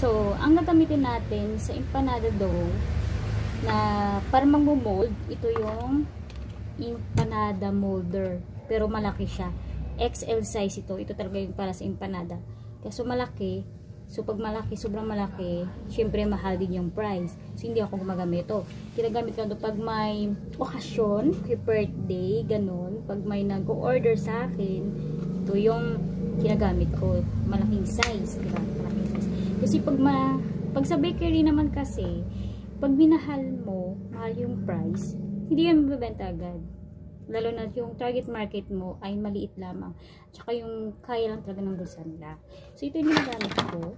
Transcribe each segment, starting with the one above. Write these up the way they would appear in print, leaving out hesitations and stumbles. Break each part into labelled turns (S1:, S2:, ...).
S1: So, ang gagamitin natin sa empanada dough na para mag-mold, ito yung empanada molder. Pero malaki siya. XL size ito. Ito talaga yung para sa empanada. Kaso malaki. So, pag malaki, sobrang malaki, syempre mahal din yung price. So, hindi ako gumagamit ito. Kinagamit ko ito pag may okasyon, birthday, ganun. Pag may nag-order sa akin, ito yung kinagamit ko. Malaking size, diba? Malaking size. Kasi pag sa bakery naman kasi, pag minahal mo, mahal yung price, hindi yan mabibenta agad. Lalo na yung target market mo ay maliit lamang. Tsaka yung kaya lang talaga ng bulsa nila. So, ito yung ginagamit ko.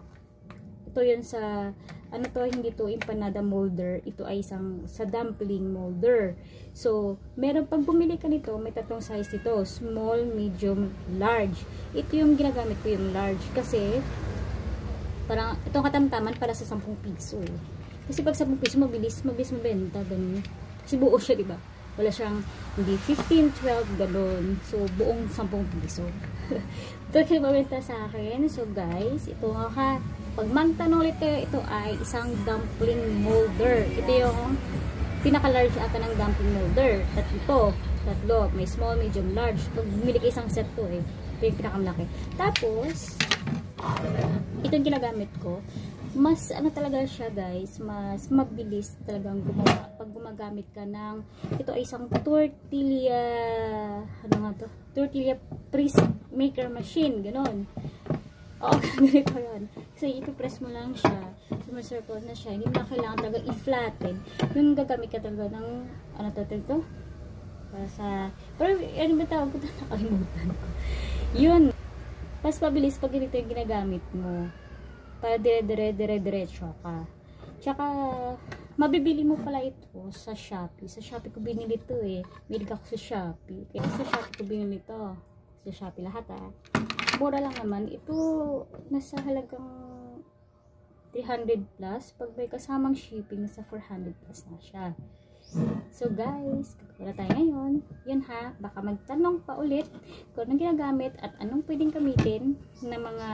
S1: Ito yun sa, ano to, hindi to empanada molder. Ito ay isang sa dumpling molder. So, meron, pag bumili ka nito, may tatlong size nito. Small, medium, large. Ito yung ginagamit ko, yung large. Kasi, parang, itong katamtaman para sa 10 piso. Kasi pag 10 piso, mabilis mabenta. Ganun. Kasi buo siya, diba? Wala siyang, hindi 15, 12, gano'n. So, buong 10 piso. Ito kayo mabenta sa akin. So, guys, ito nga, pag magtanong ulit kayo, ito ay isang dumpling molder. Ito yung pinaka-large ata ng dumpling molder. Tatlo. May small, medium, large. Pag bumili kayo isang set to eh. Ito yung pinaka-malaki. Tapos, ito yung ginagamit ko. Mas ano talaga siya guys, mas mabilis talagang gumawa pag gumagamit ka ng, ito ay isang tortilla, ano nga to? Tortilla press maker machine, gano'n. Oo, ganito yun. So, ipipress mo lang siya, sumasircle na siya, hindi mo na kailangan talaga i-flatten. Yung gagamit ka talaga ng, ano to? Para sa, pero ano ba tawag ko? Nakalimutan ko. Yun, mas mabilis pag ganito yung ginagamit mo. Para dire-diretso ka. Tsaka, mabibili mo pala ito sa Shopee. Sa Shopee ko binili ito eh. Bilig ako sa Shopee. Kaya sa Shopee ko binili ito. Sa Shopee lahat ah. Mura lang naman. Ito, nasa halagang 300 plus. Pag may kasamang shipping, nasa 400 plus na siya. So guys, wala tayo ngayon. Yun ha, baka magtanong pa ulit kung anong ginagamit at anong pwedeng gamitin na mga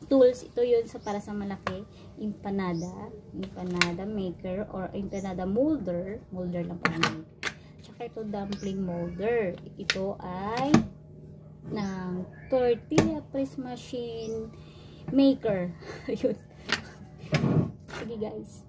S1: tools. Ito yun sa para sa malaki empanada maker or empanada molder lang pala. Tsaka ito dumpling molder. Ito ay ng tortilla press machine maker. Yun. Sige guys.